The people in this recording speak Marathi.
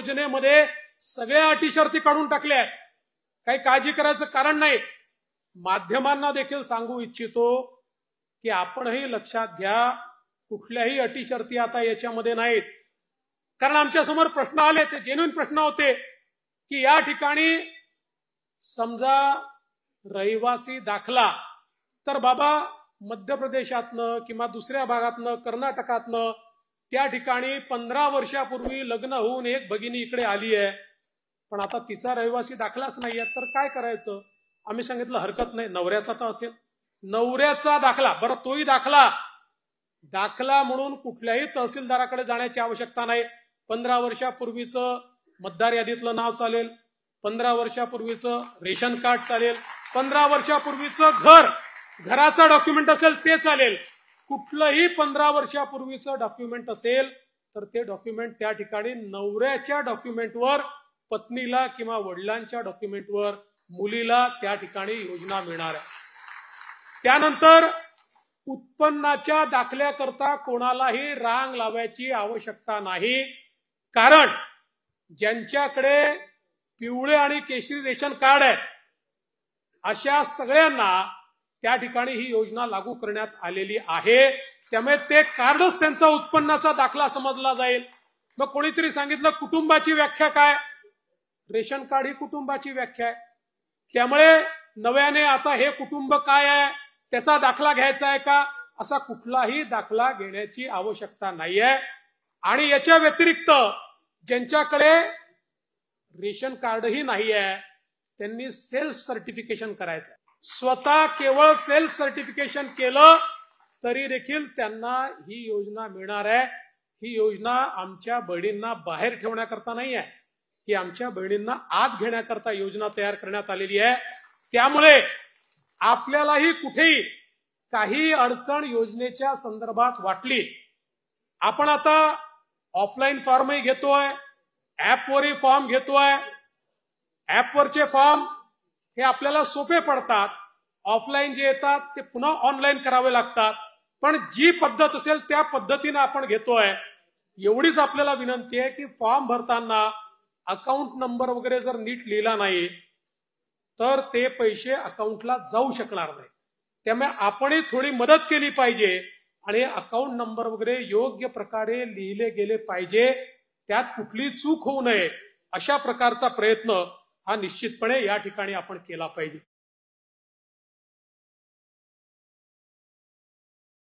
योजनेमध्ये सगळ्या अटी शर्ती काढून टाकल्या आहेत. काही काळजी करायचं कारण नाही. माध्यमांना देखील सांगू इच्छितो की आपणही लक्षात घ्या, कुठल्याही अटी शर्ती आता याच्यामध्ये नाहीत. कारण आमच्या समोर प्रश्न आले, ते जेन्युइन प्रश्न होते की या ठिकाणी समजा रहिवासी दाखला, तर बाबा मध्य प्रदेशातनं किंवा दुसऱ्या भागातनं, कर्नाटकातनं त्या ठिकाणी 15 वर्षापूर्वी लग्न होऊन एक भगिनी इकडे आली आहे, पण आता तिचा रहिवासी दाखलाच नाहीये, तर काय करायचं? आम्ही सांगितलं हरकत नाही, नवऱ्याचा तर असेल, नवऱ्याचा दाखला, बरं तोही दाखला म्हणून कुठल्याही तहसीलदाराकडे जाण्याची आवश्यकता नाही. 15 वर्षापूर्वीचं मतदार यादीतलं नाव चालेल, 15 वर्षापूर्वीचं रेशन कार्ड चालेल, 15 वर्षापूर्वीचं घराचं डॉक्युमेंट असेल ते चालेल. कुठलंही 15 वर्षापूर्वीचं डॉक्युमेंट असेल तर ते डॉक्युमेंट त्या ठिकाणी नवऱ्याच्या डॉक्युमेंटवर, पत्नीला किंवा वडिलांच्या डॉक्युमेंटवर मुलीला त्या ठिकाणी योजना मिळणार आहे. त्यानंतर उत्पन्नाच्या दाखल्याकरता कोणालाही रांग लावायची आवश्यकता नाही. कारण ज्यांच्याकडे पिवळे आणि केशरी रेशन कार्ड आहे अशा सगळ्यांना त्या ठिकाणी ही योजना लागू करण्यात आलेली आहे. त्यामुळे ते कार्डच त्यांचा उत्पन्नाचा दाखला समजला जाईल. मग कोणीतरी सांगितलं कुटुंबाची व्याख्या काय? रेशन कार्ड ही कुटुंबाची व्याख्या आहे. त्यामुळे नव्याने आता हे कुटुंब काय आहे, त्याचा दाखला घ्यायचा आहे का? असा कुठलाही दाखला घेण्याची आवश्यकता नाहीये. आणि याच्या व्यतिरिक्त ज्यांच्याकडे रेशन कार्डही नाही आहे त्यांनी सेल्फ सर्टिफिकेशन करायचं आहे. स्वतः केवळ सेल्फ सर्टिफिकेशन केलं तरी देखील त्यांना ही योजना मिळणार आहे. ही योजना आमच्या बहिणींना बाहेर ठेवण्याकरता नाही आहे, ही आमच्या बहिणींना आत घेण्याकरता योजना तयार करण्यात आलेली आहे. त्यामुळे आपल्यालाही कुठेही काही अडचण योजनेच्या संदर्भात वाटली, आपण आता ऑफलाईन फॉर्मही घेतोय, ऍपवरही फॉर्म घेतोय. ऍपवरचे फॉर्म हे आपल्याला सोपे पडतात, ऑफलाईन जे येतात ते पुन्हा ऑनलाईन करावे लागतात. पण जी पद्धत असेल त्या पद्धतीने आपण घेतोय. एवढीच आपल्याला विनंती आहे की फॉर्म भरताना अकाउंट नंबर वगैरे जर नीट लिहिला नाही तर ते पैसे अकाउंटला जाऊ शकणार नाही. त्यामुळे आपणही थोडी मदत केली पाहिजे आणि अकाउंट नंबर वगैरे योग्य प्रकारे लिहिले गेले पाहिजे. त्यात कुठली चूक होऊ नये अशा प्रकारचा प्रयत्न हा निश्चितपणे या ठिकाणी आपण केला पाहिजे.